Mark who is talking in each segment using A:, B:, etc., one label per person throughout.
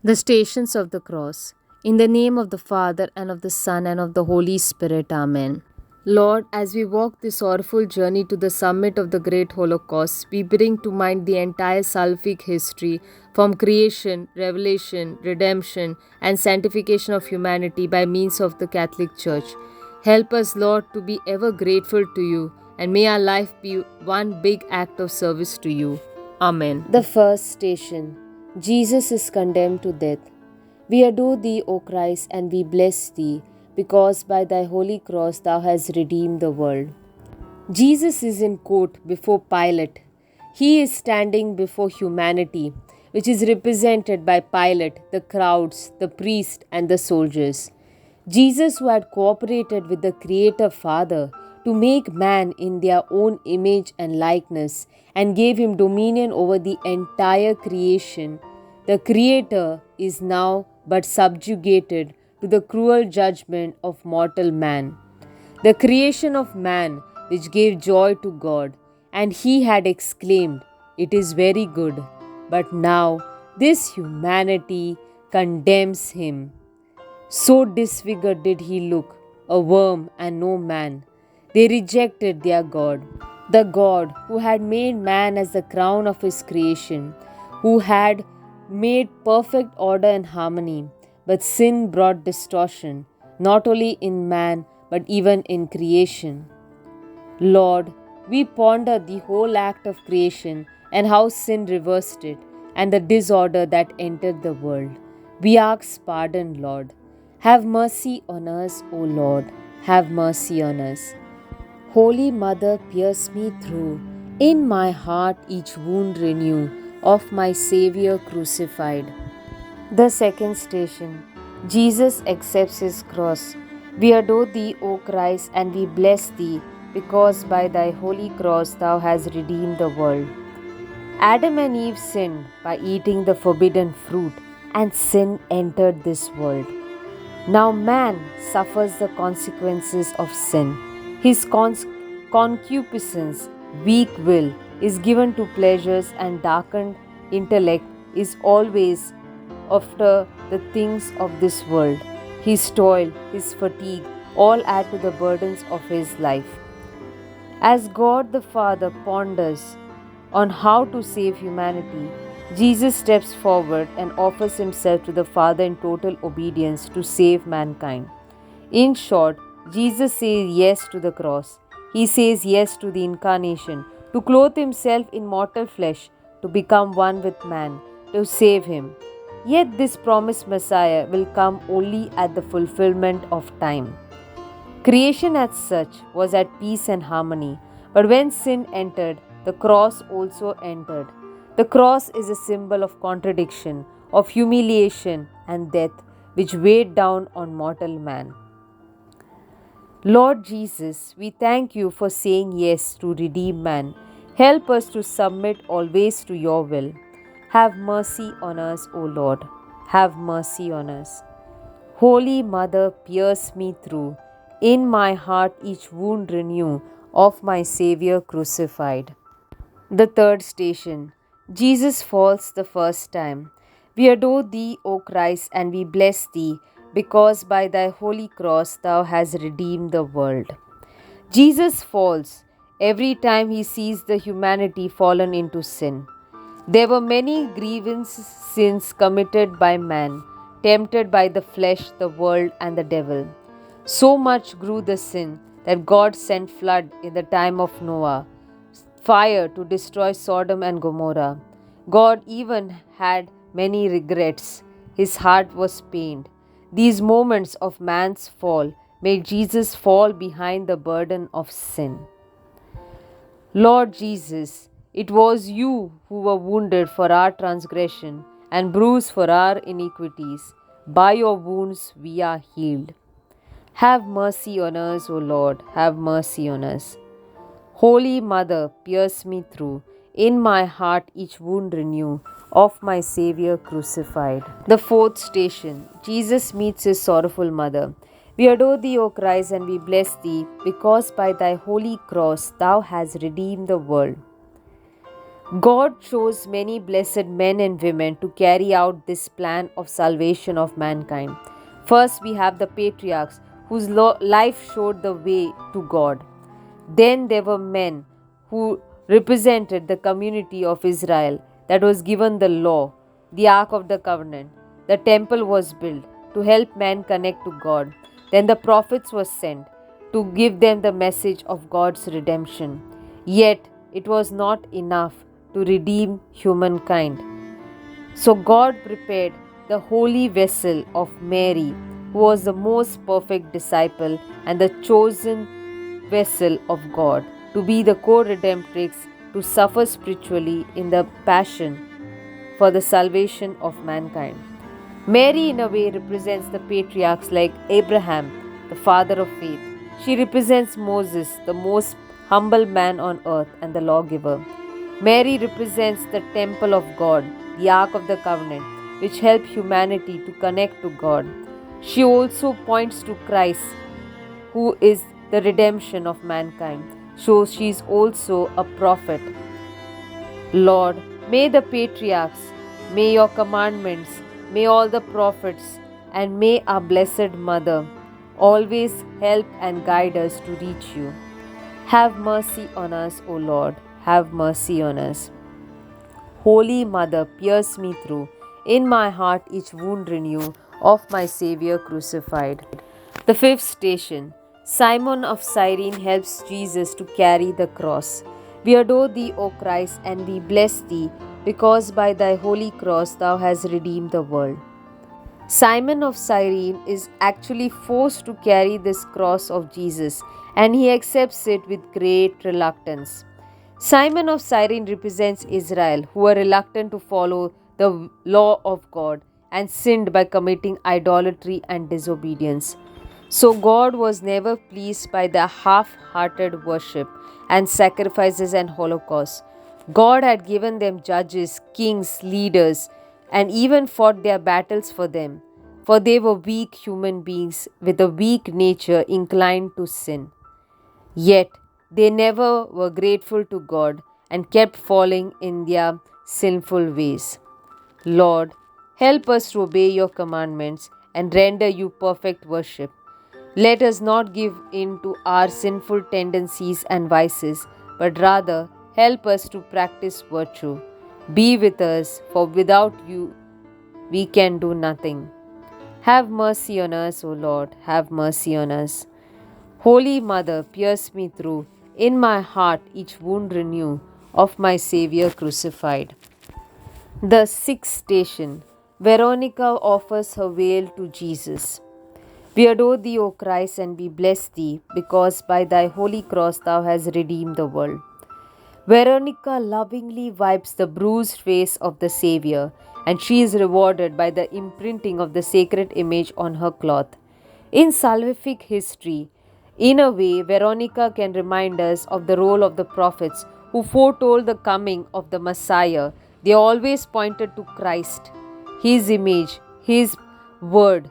A: The Stations of the Cross. In the name of the Father, and of the Son, and of the Holy Spirit. Amen. Lord, as we walk this sorrowful journey to the summit of the great Holocaust, we bring to mind the entire salvific history from creation, revelation, redemption, and sanctification of humanity by means of the Catholic Church. Help us, Lord, to be ever grateful to you, and may our life be one big act of service to you. Amen. The first station. Jesus is condemned to death. We adore thee, O Christ, and we bless thee, because by thy holy cross thou hast redeemed the world. Jesus is in court before Pilate. He is standing before humanity, which is represented by Pilate, the crowds, the priests, and the soldiers. Jesus, who had cooperated with the Creator Father to make man in their own image and likeness, and gave him dominion over the entire creation, the Creator is now but subjugated to the cruel judgment of mortal man. The creation of man which gave joy to God, and he had exclaimed, "It is very good." But now this humanity condemns him. So disfigured did he look, a worm and no man. They rejected their God, the God who had made man as the crown of his creation, who had made perfect order and harmony. But sin brought distortion, not only in man, but even in creation. Lord, we ponder the whole act of creation and how sin reversed it and the disorder that entered the world. We ask pardon, Lord. Have mercy on us, O Lord. Have mercy on us. Holy Mother, pierce me through. In my heart each wound renew of my Saviour crucified. The second station. Jesus accepts his cross. We adore thee, O Christ, and we bless thee, because by thy holy cross thou hast redeemed the world. Adam and Eve sinned by eating the forbidden fruit, and sin entered this world. Now man suffers the consequences of sin. His concupiscence, weak will, is given to pleasures, and darkened intellect is always after the things of this world. His toil, his fatigue, all add to the burdens of his life. As God the Father ponders on how to save humanity, Jesus steps forward and offers himself to the Father in total obedience to save mankind. In short, Jesus says yes to the cross. He says yes to the incarnation, to clothe himself in mortal flesh, to become one with man, to save him. Yet this promised Messiah will come only at the fulfillment of time. Creation as such was at peace and harmony, but when sin entered, the cross also entered. The cross is a symbol of contradiction, of humiliation and death, which weighed down on mortal man. Lord Jesus, we thank you for saying yes to redeem man. Help us to submit always to your will. Have mercy on us, O Lord. Have mercy on us. Holy Mother, pierce me through. In my heart each wound renew of my Saviour crucified. The third station. Jesus falls the first time. We adore thee, O Christ, and we bless thee, because by thy holy cross thou hast redeemed the world. Jesus falls every time he sees the humanity fallen into sin. There were many grievous sins committed by man, tempted by the flesh, the world, and the devil. So much grew the sin that God sent flood in the time of Noah, fire to destroy Sodom and Gomorrah. God even had many regrets. His heart was pained. These moments of man's fall made Jesus fall behind the burden of sin. Lord Jesus, it was you who were wounded for our transgression and bruised for our iniquities. By your wounds we are healed. Have mercy on us, O Lord, have mercy on us. Holy Mother, pierce me through. In my heart each wound renew of my Saviour crucified. The fourth station. Jesus meets his sorrowful mother. We adore thee, O Christ, and we bless thee, because by thy holy cross thou hast redeemed the world. God chose many blessed men and women to carry out this plan of salvation of mankind. First, we have the patriarchs whose life showed the way to God. Then there were men who represented the community of Israel that was given the law, the Ark of the Covenant. The temple was built to help man connect to God. Then the prophets were sent to give them the message of God's redemption. Yet it was not enough to redeem humankind. So God prepared the holy vessel of Mary, who was the most perfect disciple and the chosen vessel of God, to be the co-redemptrix, to suffer spiritually in the passion for the salvation of mankind. Mary, in a way, represents the patriarchs like Abraham, the father of faith. She represents Moses, the most humble man on earth and the lawgiver. Mary represents the temple of God, the Ark of the Covenant, which helped humanity to connect to God. She also points to Christ, who is the redemption of mankind. So she is also a prophet. Lord, may the patriarchs, may your commandments, may all the prophets, and may our Blessed Mother always help and guide us to reach you. Have mercy on us, O Lord, have mercy on us. Holy Mother, pierce me through. In my heart each wound renew of my Saviour crucified. The fifth station. Simon of Cyrene helps Jesus to carry the cross. We adore thee, O Christ, and we bless thee, because by thy holy cross thou hast redeemed the world. Simon of Cyrene is actually forced to carry this cross of Jesus, and he accepts it with great reluctance. Simon of Cyrene represents Israel, who were reluctant to follow the law of God and sinned by committing idolatry and disobedience. So God was never pleased by their half-hearted worship and sacrifices and holocausts. God had given them judges, kings, leaders, and even fought their battles for them, for they were weak human beings with a weak nature inclined to sin. Yet they never were grateful to God and kept falling in their sinful ways. Lord, help us to obey your commandments and render you perfect worship. Let us not give in to our sinful tendencies and vices, but rather help us to practice virtue. Be with us, for without you we can do nothing. Have mercy on us, O Lord, have mercy on us. Holy Mother, pierce me through. In my heart each wound renew of my Saviour crucified. The sixth station. Veronica offers her veil to Jesus. We adore thee, O Christ, and we bless thee, because by thy holy cross thou hast redeemed the world. Veronica lovingly wipes the bruised face of the Saviour, and she is rewarded by the imprinting of the sacred image on her cloth. In salvific history, in a way, Veronica can remind us of the role of the prophets who foretold the coming of the Messiah. They always pointed to Christ, His image, His word,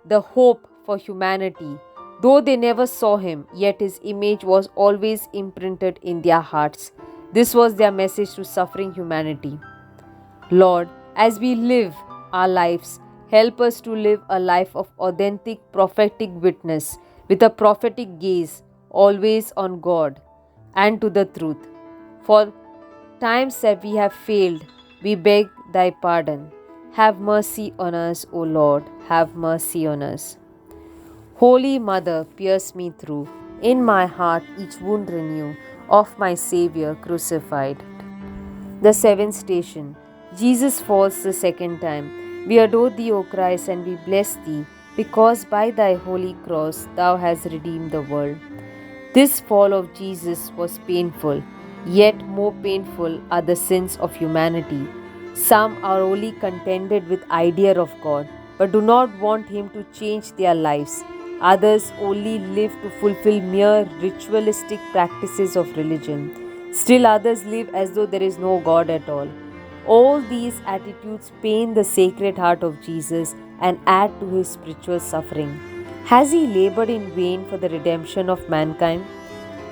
A: the hope for humanity. Though they never saw Him, yet His image was always imprinted in their hearts. This was their message to suffering humanity. Lord, as we live our lives, help us to live a life of authentic prophetic witness with a prophetic gaze always on God and to the truth. For times that we have failed, we beg thy pardon. Have mercy on us, O Lord, have mercy on us. Holy Mother, pierce me through. In my heart each wound renew of my Saviour crucified. The seventh station. Jesus falls the second time. We adore thee, O Christ, and we bless thee, because by thy holy cross thou hast redeemed the world. This fall of Jesus was painful, yet more painful are the sins of humanity. Some are only contented with idea of God, but do not want Him to change their lives. Others only live to fulfill mere ritualistic practices of religion. Still others live as though there is no God at all. All these attitudes pain the Sacred Heart of Jesus and add to His spiritual suffering. Has He labored in vain for the redemption of mankind?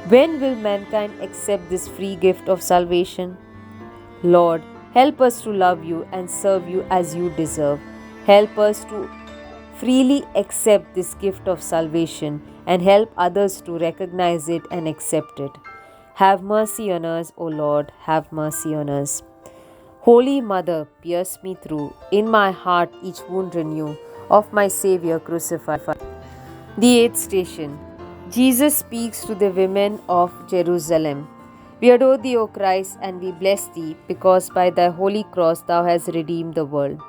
A: When will mankind accept this free gift of salvation? Lord, help us to love you and serve you as you deserve. Help us to freely accept this gift of salvation and help others to recognize it and accept it. Have mercy on us, O Lord, have mercy on us. Holy Mother, pierce me through. In my heart each wound renew of my Saviour crucified. The eighth station. Jesus speaks to the women of Jerusalem. We adore thee, O Christ, and we bless thee, because by thy holy cross thou hast redeemed the world.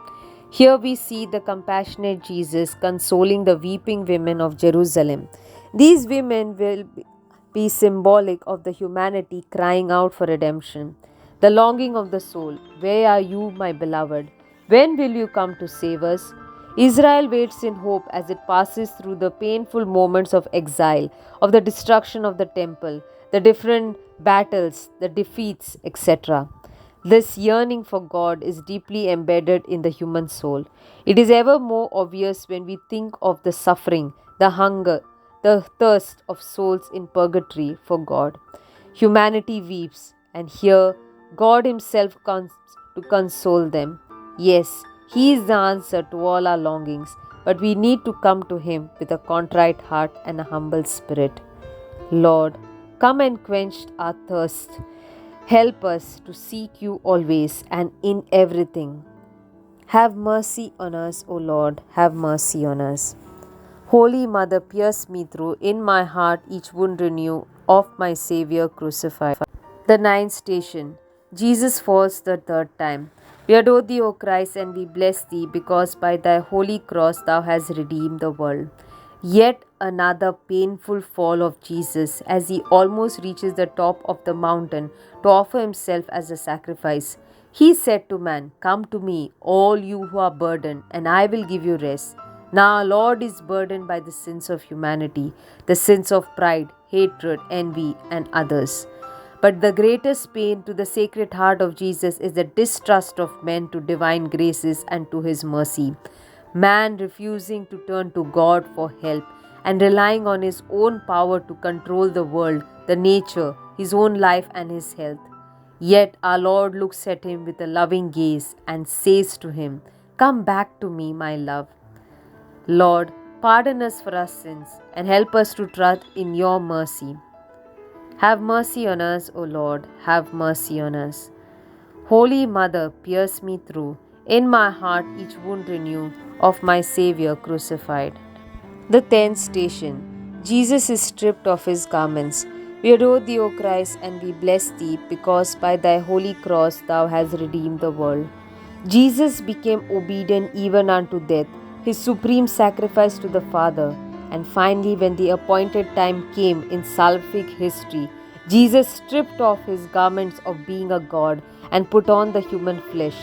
A: Here we see the compassionate Jesus consoling the weeping women of Jerusalem. These women will be symbolic of the humanity crying out for redemption. The longing of the soul, where are you, my beloved? When will you come to save us? Israel waits in hope as it passes through the painful moments of exile, of the destruction of the temple, the different battles, the defeats, etc. This yearning for God is deeply embedded in the human soul. It is ever more obvious when we think of the suffering, the hunger, the thirst of souls in purgatory for God. Humanity weeps, and here God Himself comes to console them. Yes, He is the answer to all our longings, but we need to come to Him with a contrite heart and a humble spirit. Lord, come and quench our thirst. Help us to seek you always and in everything. Have mercy on us, O Lord, have mercy on us. Holy Mother, pierce me through. In my heart each wound renew of my Saviour crucified. The ninth station. Jesus falls the third time. We adore thee, O Christ, and we bless thee, because by thy holy cross thou hast redeemed the world. Yet another painful fall of Jesus as he almost reaches the top of the mountain to offer himself as a sacrifice. He said to man, "Come to me, all you who are burdened, and I will give you rest." Now our Lord is burdened by the sins of humanity, the sins of pride, hatred, envy, and others. But the greatest pain to the Sacred Heart of Jesus is the distrust of men to divine graces and to His mercy. Man refusing to turn to God for help and relying on his own power to control the world, the nature, his own life, and his health. Yet our Lord looks at him with a loving gaze and says to him, "Come back to me, my love." Lord, pardon us for our sins and help us to trust in your mercy. Have mercy on us, O Lord, have mercy on us. Holy Mother, pierce me through. In my heart each wound renew of my Saviour crucified. The tenth station. Jesus is stripped of his garments. We adore thee, O Christ, and we bless thee, because by thy holy cross thou hast redeemed the world. Jesus became obedient even unto death, his supreme sacrifice to the Father. And finally, when the appointed time came in salvific history, Jesus stripped off his garments of being a God and put on the human flesh.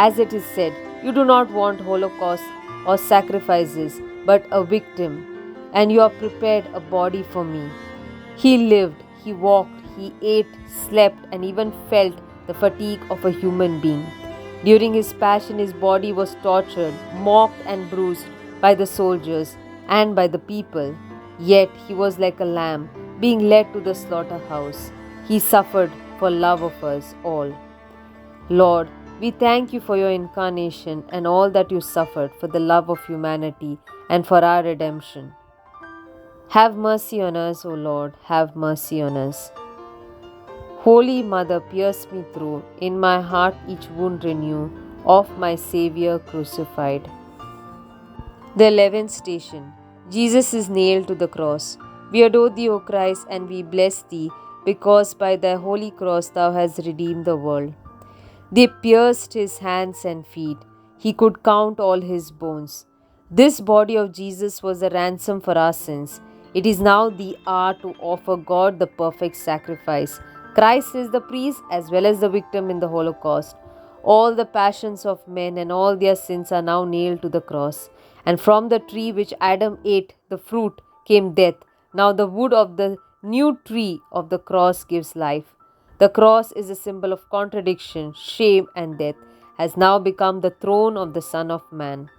A: As it is said, "You do not want holocaust or sacrifices, but a victim, and you have prepared a body for me." He lived, he walked, he ate, slept, and even felt the fatigue of a human being. During his passion, his body was tortured, mocked, and bruised by the soldiers and by the people. Yet he was like a lamb being led to the slaughterhouse. He suffered for love of us all. Lord, we thank you for your incarnation and all that you suffered for the love of humanity and for our redemption. Have mercy on us, O Lord, have mercy on us. Holy Mother, pierce me through. In my heart each wound renew of my Saviour crucified. The 11th station. Jesus is nailed to the cross. We adore thee, O Christ, and we bless thee, because by thy holy cross thou hast redeemed the world. They pierced his hands and feet. He could count all his bones. This body of Jesus was a ransom for our sins. It is now the hour to offer God the perfect sacrifice. Christ is the priest as well as the victim in the Holocaust. All the passions of men and all their sins are now nailed to the cross. And from the tree which Adam ate, the fruit, came death. Now the wood of the new tree of the cross gives life. The cross is a symbol of contradiction, shame, and death, has now become the throne of the Son of Man.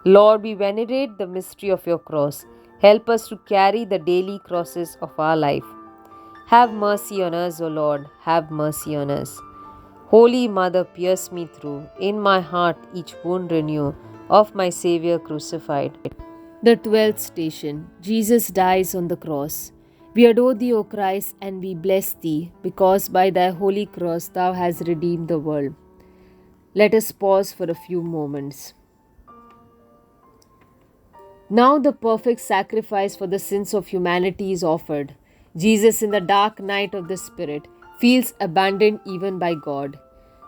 A: Lord, we venerate the mystery of your cross. Help us to carry the daily crosses of our life. Have mercy on us, O Lord, have mercy on us. Holy Mother, pierce me through. In my heart each wound renew of my Saviour crucified. The 12th station. Jesus dies on the cross. We adore thee, O Christ, and we bless thee, because by thy holy cross thou hast redeemed the world. Let us pause for a few moments. Now the perfect sacrifice for the sins of humanity is offered. Jesus, in the dark night of the Spirit, feels abandoned even by God.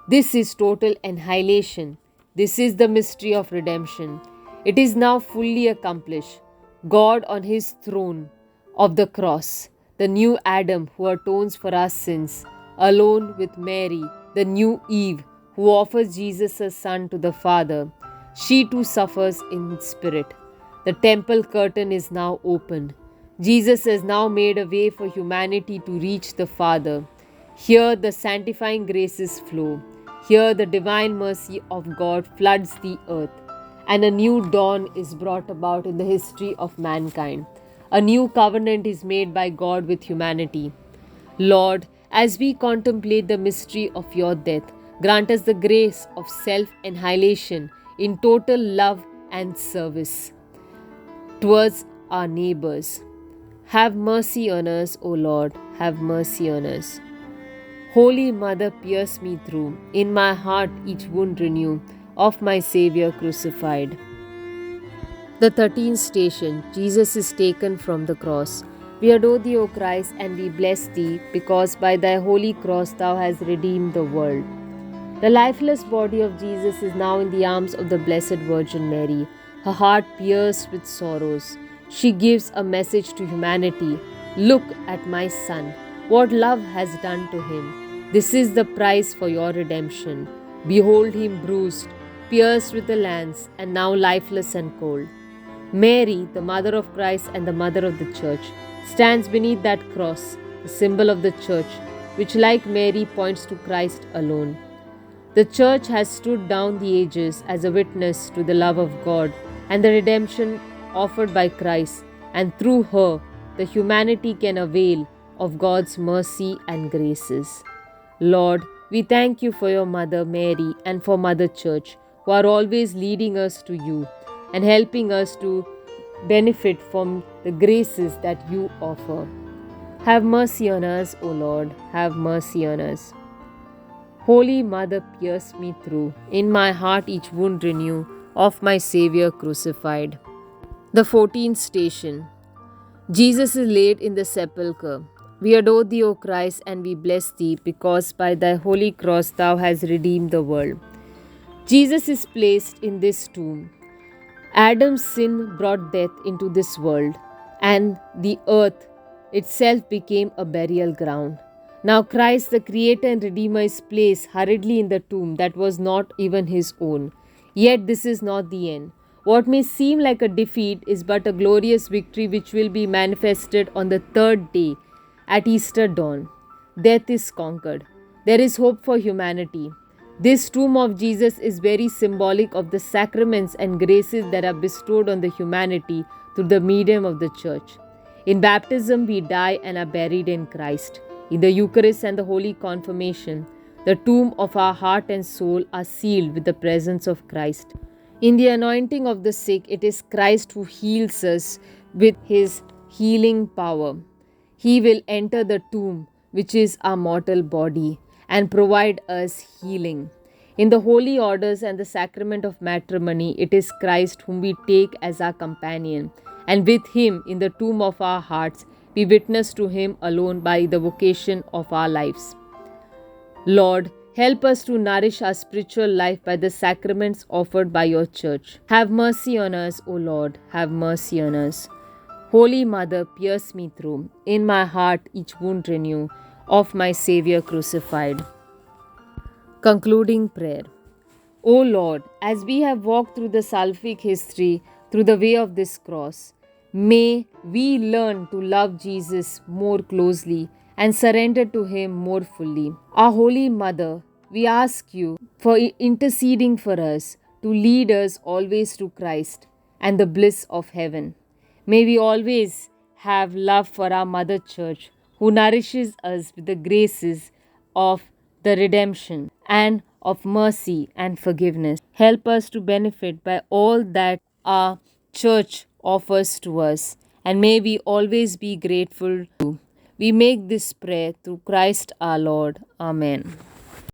A: This is total annihilation. This is the mystery of redemption. It is now fully accomplished. God on his throne of the cross, the new Adam who atones for our sins, alone with Mary, the new Eve who offers Jesus her Son to the Father. She too suffers in spirit. The temple curtain is now opened. Jesus has now made a way for humanity to reach the Father. Here the sanctifying graces flow. Here the divine mercy of God floods the earth. And a new dawn is brought about in the history of mankind. A new covenant is made by God with humanity. Lord, as we contemplate the mystery of your death, grant us the grace of self-annihilation in total love and service towards our neighbors. Have mercy on us, O Lord, have mercy on us. Holy Mother, pierce me through. In my heart each wound renew of my Saviour crucified. The 13th station. Jesus is taken from the cross. We adore thee, O Christ, and we bless thee, because by thy holy cross thou hast redeemed the world. The lifeless body of Jesus is now in the arms of the Blessed Virgin Mary, her heart pierced with sorrows. She gives a message to humanity. Look at my Son, what love has done to him. This is the price for your redemption. Behold him bruised, pierced with a lance, and now lifeless and cold. Mary, the mother of Christ and the mother of the Church, stands beneath that cross, the symbol of the Church, which like Mary points to Christ alone. The Church has stood down the ages as a witness to the love of God and the redemption offered by Christ, and through her, the humanity can avail of God's mercy and graces. Lord, we thank you for your Mother Mary and for Mother Church, who are always leading us to you and helping us to benefit from the graces that you offer. Have mercy on us, O Lord, have mercy on us. Holy Mother, pierce me through. In my heart each wound renew of my Saviour crucified. The 14th station. Jesus is laid in the sepulchre. We adore thee, O Christ, and we bless thee, because by thy holy cross thou hast redeemed the world. Jesus is placed in this tomb. Adam's sin brought death into this world, and the earth itself became a burial ground. Now Christ, the Creator and Redeemer, is placed hurriedly in the tomb that was not even his own. Yet this is not the end. What may seem like a defeat is but a glorious victory which will be manifested on the third day at Easter dawn. Death is conquered. There is hope for humanity. This tomb of Jesus is very symbolic of the sacraments and graces that are bestowed on the humanity through the medium of the Church. In baptism, we die and are buried in Christ. In the Eucharist and the Holy Confirmation, the tomb of our heart and soul are sealed with the presence of Christ. In the anointing of the sick, it is Christ who heals us with his healing power. He will enter the tomb, which is our mortal body, and provide us healing. In the holy orders and the sacrament of matrimony, it is Christ whom we take as our companion, and with him in the tomb of our hearts, we witness to him alone by the vocation of our lives. Lord, help us to nourish our spiritual life by the sacraments offered by your Church. Have mercy on us, O Lord, have mercy on us. Holy Mother, pierce me through. In my heart each wound renew of my Saviour crucified. Concluding prayer. O Lord, as we have walked through the salvific history, through the way of this cross, may we learn to love Jesus more closely and surrender to him more fully. Our Holy Mother, we ask you for interceding for us, to lead us always to Christ and the bliss of heaven. May we always have love for our Mother Church, who nourishes us with the graces of the redemption, and of mercy and forgiveness. Help us to benefit by all that our church offers to us, and may we always be grateful to you. We make this prayer through Christ our Lord. Amen.